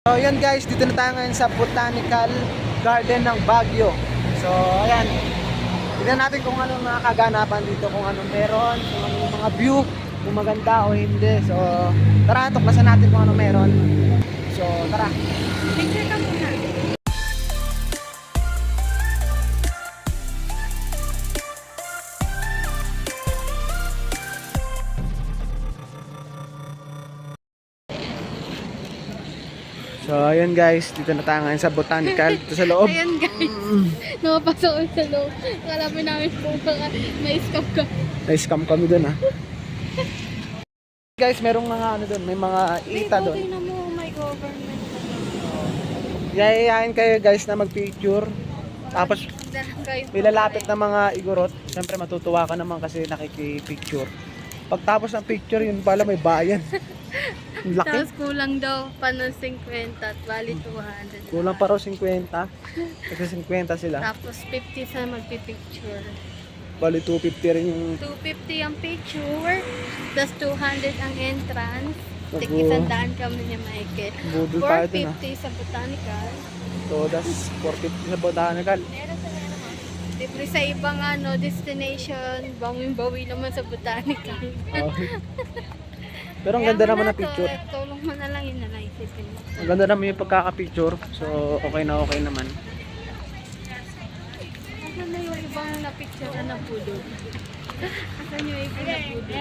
So yun guys, dito na tayo ngayon sa Botanical Garden ng Baguio. So ayan, tignan natin kung ano mga kaganapan dito, kung ano meron, kung ano yung mga view, kung maganda o hindi. So tara, tuklasan natin kung ano meron. So tara. Picture ka muna. So ayun guys, dito na tayo ngayon sa Botanical, dito sa loob. Ayan guys, nakapasok ko sa loob. Kalabi namin po baka na-scam ka. Na-scam kami dun ha. Guys, merong mga ano dun, may mga ita dun. Tingnan mo, may government na doon. Yayayain kayo guys na mag-picture. Tapos may lalapit na mga igorot. Siyempre matutuwa ka naman kasi nakikipicture. Pagtapos ng picture, yun pala may bayan. Ang laki. Tapos kulang daw pa ng 50 at bali 200. Kulang pa raw 50. Kasi 50 sila. Tapos 50 sa magpipicture. Bali 250 rin yung 250 ang picture, tapos 200 ang entrance. Naku. Tig-100 kami niya Michael. budol tayo dun ha. 450 sa botanical. So that's 450 sa Botanical. Libre sa ibang destination, bawing-bawi naman sa botanical. Okay. Pero ang ganda naman ng picture. Tulong mo na lang yun na naisipin mo. Ang ganda naman yung pagkaka-picture. So okay naman. Asan na yung ibang na-picture na pulo? Asan yung ibang na pulo?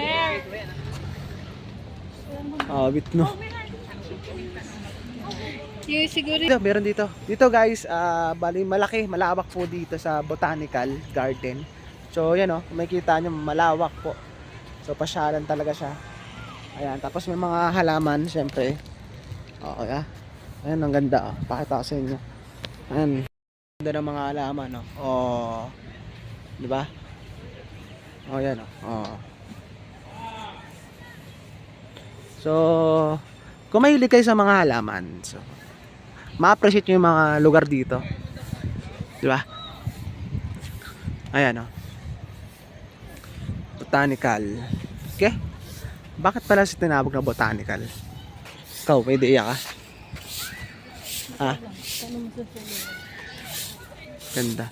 Awit no. Yung siguro Meron dito. Dito guys, bali malawak po dito sa Botanical Garden. So yan kung makikita nyo malawak po. So pasyalan talaga siya. Ayan, tapos may mga halaman syempre. Okay Ayan, ang ganda Pakita ko sa inyo. Ayan. Ganda ng mga halaman Di ba? Yan So, kung mahilig kayo sa mga halaman, so ma-appreciate nyo yung mga lugar dito. Di ba? Ayan Botanical. Okay? Bakit pala si tinawag na Botanical? Ikaw, may ideya ka? Ganda.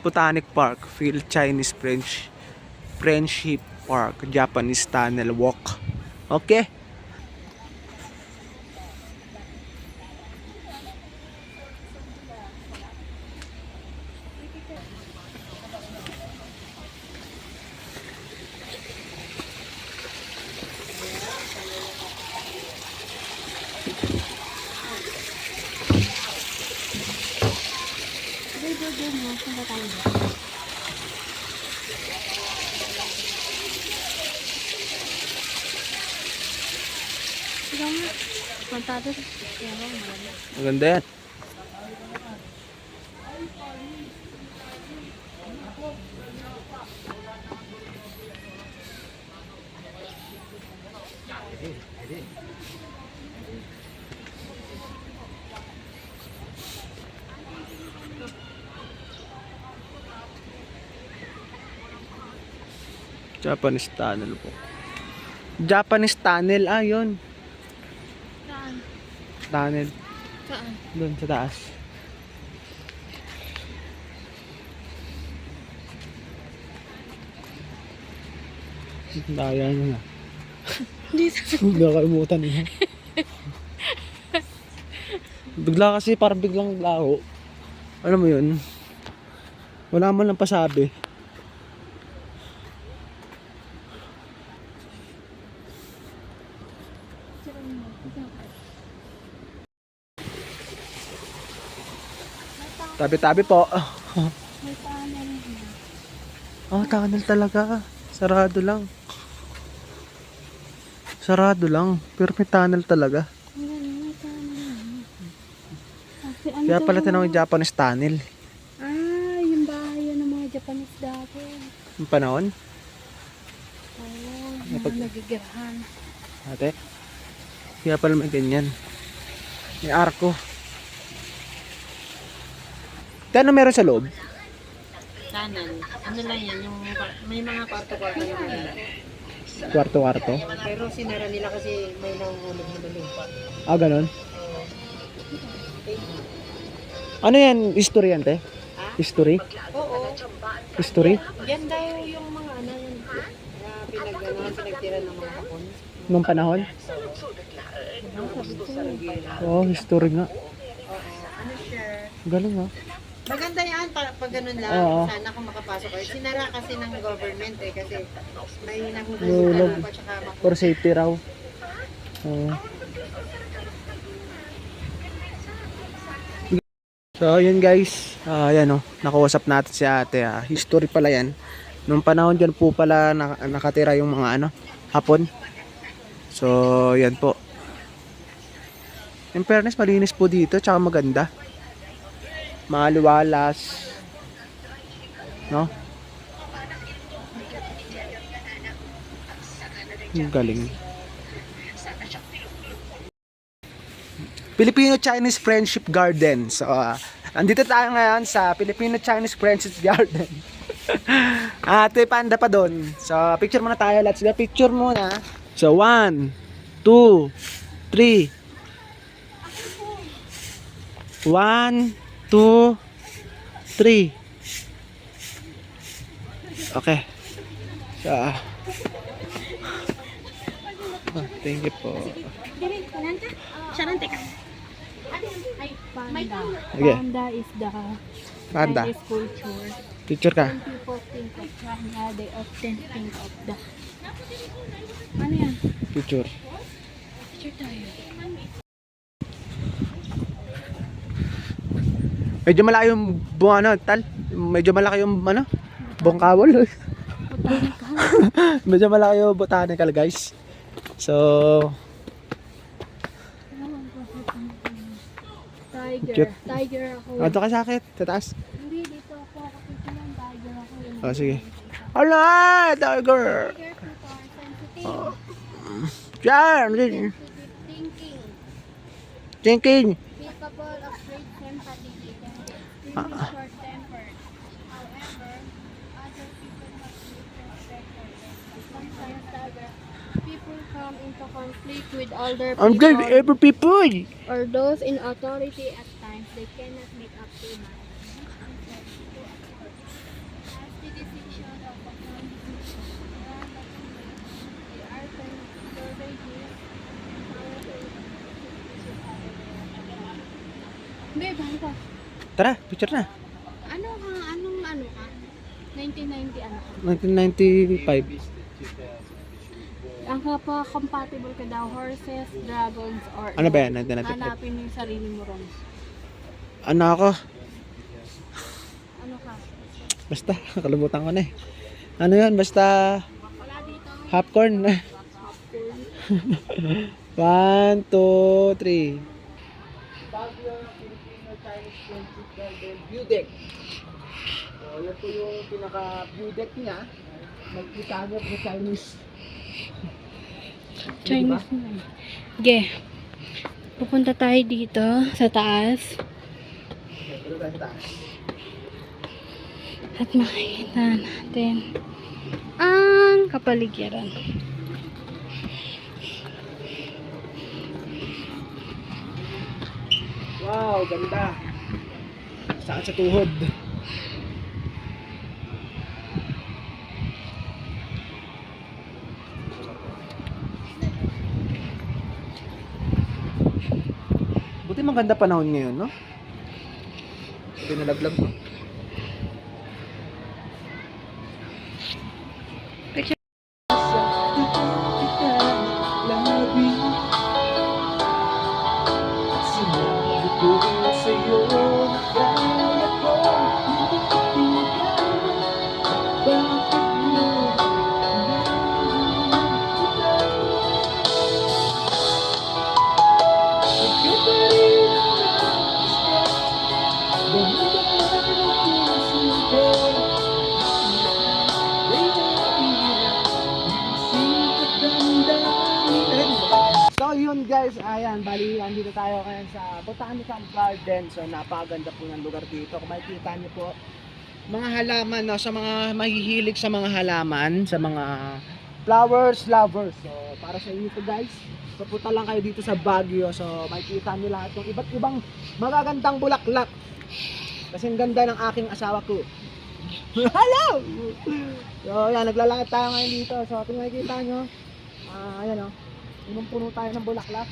Botanic Park, Phil Chinese Friendship Park, Japanese Tunnel Walk. Okay? Maganda yan. Japanese Tunnel po. Japanese Tunnel, yun. Saan? Tunnel. Saan? Doon sa taas. Daya nyo na. Nakalimutan niya. Bigla kasi parang biglang laho. Alam mo yun? Wala man lang pasabi. Tabi-tabi po. May tunnel na. Tunnel talaga. Sarado lang. Pero may tunnel talaga. May tunnel na. Kaya pala tinawag Japanese Tunnel. Yung bahay ng mga Japanese dati. Yung panahon. Nagigirahan. Ate. Kaya pala may ganyan. May arko. Ano meron sa loob? Kanan. Ano lang yan, yung may mga kwarto-kwarto naman nila. Kwarto-kwarto. Pero sinara nila kasi may nangungulog na lupa. Ah, ganun. Ano yan? History yan, te? History? Oo. History? Yan daw yung mga ano yun. Na pinagtira ng mga Hapon. Nung panahon? Oo, history nga. Ano siya? Galing ha. Maganda yan pag ganun lang. Oo. Sana kung makapasok kayo. Sinara kasi ng government eh. Kasi may nahulog na Nahulog. lupa tsaka For safety raw. Oo. So, yun guys. Yan nakausap natin si ate. History pala yan. Nung panahon dyan po pala nakatira yung mga Hapon. So, yan po. In fairness, malinis po dito. Tsaka maganda. Maliwalas. No? Ang galing. Filipino-Chinese Friendship Garden. So, andito tayo ngayon sa Filipino-Chinese Friendship Garden. Ate, panda pa doon. So, picture muna tayo. Let's go. Picture muna. So, 1, 2, 3. 1, 2, 3. Okay. So, thank you po. Panda. Okay. Panda is the Panda. Chinese culture. Picture ka. When people think of China, they often think of the... Ano yan? Picture. Picture tayo. Medyo malayo yung tal. Medyo malaki yung bongkawol. Medyo malaki yung botanical, guys. So, Tiger. Cute. Tiger ako. ato ka sakit sa taas. Hindi, dito ako. Kapit lang, tiger ako. Oh, sige. Ala, tiger. Tiger people are sensitive. Diyan. Sensitive thinking. Thinking. Capable of great sympathy. They can be extremely short-tempered. However, other people have great respect for them. Sometimes, however, people come into conflict with older I'm good people every people. or those in authority at times. They cannot make up their mind. As the decision of a conflict, they are conservative. Babe, ano ka? Tara, picture na. Anong ano ka? 1990 ano ka? 1995. Ang compatible ka daw, horses, dragons, or... Ano ba yan? 1995. Hanapin mo yung sarili mo ron. Ano ako? Ano ka? Basta, nakalimutan ko na eh. Ano yun? Basta, Wala dito. popcorn. Popcorn. 1, 2, 3. Baguio Filipino Chinese Friendship Garden View Deck. So, yan po yung pinaka-view deck niya. Magkita niyo sa Chinese. Chinese na. Sige. Pupunta tayo dito sa taas. Ito tayo sa taas. At makikita natin ang kapaligiran. Wow, ganda. Saan sa tuhod? Buti maganda panahon ngayon, no? Pinalaglag, no? guys, ayan, bali andito tayo ngayon sa Botanical Garden. So napakaganda po ng lugar dito. Kung makikita niyo po, mga halaman, no, sa mga mahihilig sa mga halaman, sa mga flowers lovers. So para sa inyo to guys. So punta lang kayo dito sa Baguio. So makikita niyo lahat ng iba't ibang magagandang bulaklak. Kasi ang ganda ng aking asawa ko. Hello! So yan, naglalakad tayo ngayon dito. So kung makikita niyo, ayan o. Puno tayo ng bulaklak.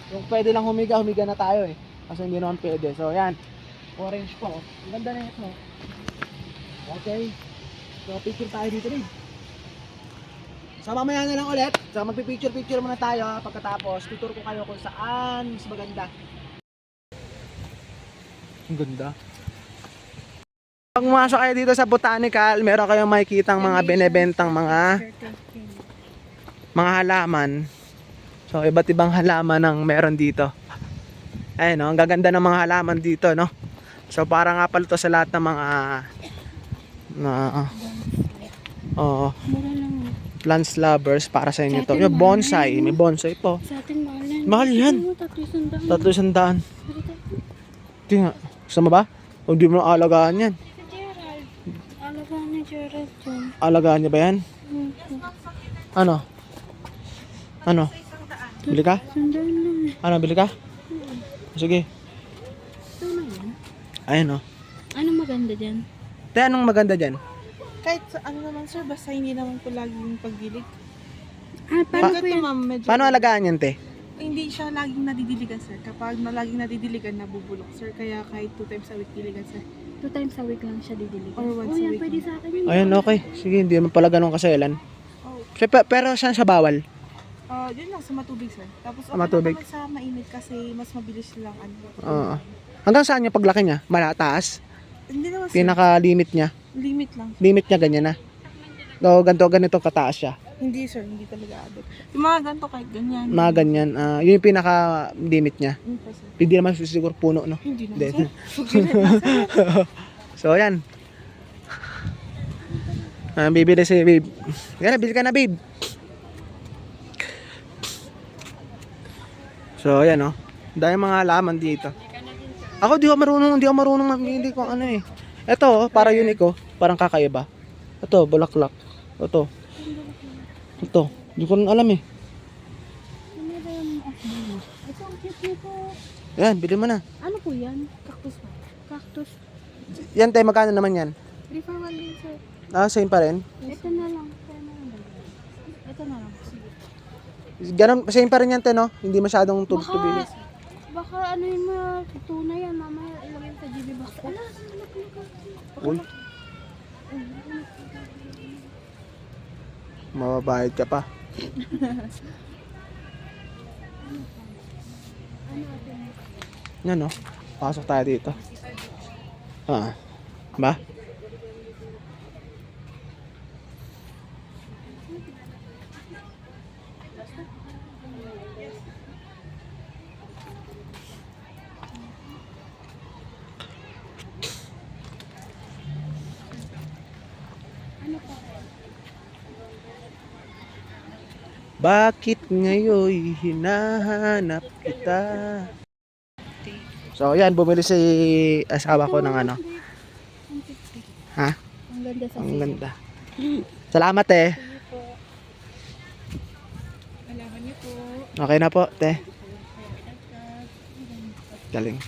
Kung pwede lang humiga, humiga na tayo eh. Kasi hindi naman pwede. So yan, orange po. Ang ganda na ito. Okay. So picture tayo dito rin. So mamaya na lang ulit. So magpipicture-picture muna tayo. Pagkatapos, tutur ko kayo kung saan mas maganda. Ang ganda. Pag pumasok kayo dito sa Botanical, meron kayong makikitang mga binebentang mga halaman. So iba't ibang halaman ang meron dito. Ayun, no, ang gaganda ng mga halaman dito, no. So para nga pala to sa lahat ng mga Mura lang. plants lovers, para sa inyo to. Yung bonsai, may bonsai po. Sa atin mahal yan. Mahal yan. 300. Hindi nga. Gusto mo ba? O di mo na alagaan yan. Si Gerald. Alagaan ni Gerald dyan. Alagaan niya ba yan? Ano? Ano? Bili ka? Sandaan lang. Ano, bili ka? Sige. Ito na yan. Ayun, no. Anong maganda dyan? Te, anong maganda dyan? Kahit sa ano naman sir, basta hindi naman po laging pagdilig. Paano po Ito yan? ma'am, medyo Paano alagaan yan, te? hindi siya laging nadidiligan sir. Kapag laging nadidiligan, nabubulok sir. Kaya kahit 2 times a week diligan sir. 2 times a week lang siya didiligan. Or once Oh, a yan, week. pwede sa akin yun. Ayun, okay. Sige, hindi naman pala ganun kaselan. Oh, Pero saan sa bawal? yun lang sa matubig sir. Tapos Sa okay matubig. naman sa mainit kasi mas mabilis lang ano. Oo. Hanggang saan yung paglaki niya? Malataas? Hindi naman sir, Pinaka-limit niya? limit lang. Limit niya ganyan na? O, ganito kataas siya? Hindi sir, hindi talaga abot. Yung mga ganito kahit ganyan. Mga ganyan. Yun yung pinaka-limit niya. Yun po, sir. Hindi naman siguro puno, no? Hindi naman Hindi. sir. Sugilit lang sir. So, yan. Bibili si babe. Yan, bili ka na, babe. So, yan, no. Dahil mga halaman dito. Ako, di ako marunong mamili kung ano eh. Ito, para unique, oh. Parang kakaiba. Ito, bulaklak. Ito. Hindi ko rin alam eh. Ito ang cute nito. Yan, bili mo na. Ano po yan? Cactus ba? Cactus. Yan, tayo, magkano naman yan? 3 for 1 din sir. Same pa rin. Ito na lang. Ito na lang. Sige. Ganun, same pa rin yan, te, no? Hindi masyadong tubilis. Baka ano yung mga tunay yan. Mamaya ilagay sa GB box. Ala, Uy. Mababayad ka pa. Yan, no? Pasok tayo dito. Ba? Bakit ngayon hinahanap kita? So, yan, bumili si asawa ko ng ano. Ha? Ang ganda sa Ang ganda. Salamat, eh. Alaman niyo po. Okay na po, te. Galing.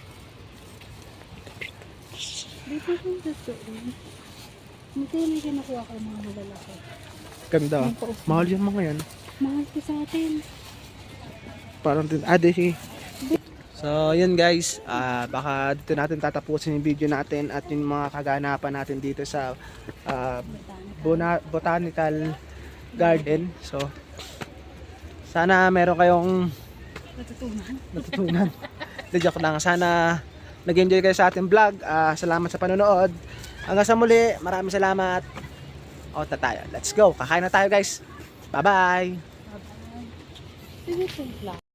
Dito yung gusto. May kinukuha ko mga malalaki. Ganda. Mahal yung mga yan. Mahal ko sa atin. Parang din, sige. So, yun guys, baka dito natin tatapusin yung video natin at yung mga kaganapan natin dito sa Botanical Garden. So, sana meron kayong natutunan. Hindi, joke lang. Sana nag-enjoy kayo sa ating vlog. Salamat sa panonood. Hanggang sa muli, maraming salamat. O, tayo. Let's go. Kakain na tayo guys. Bye-bye. Sige,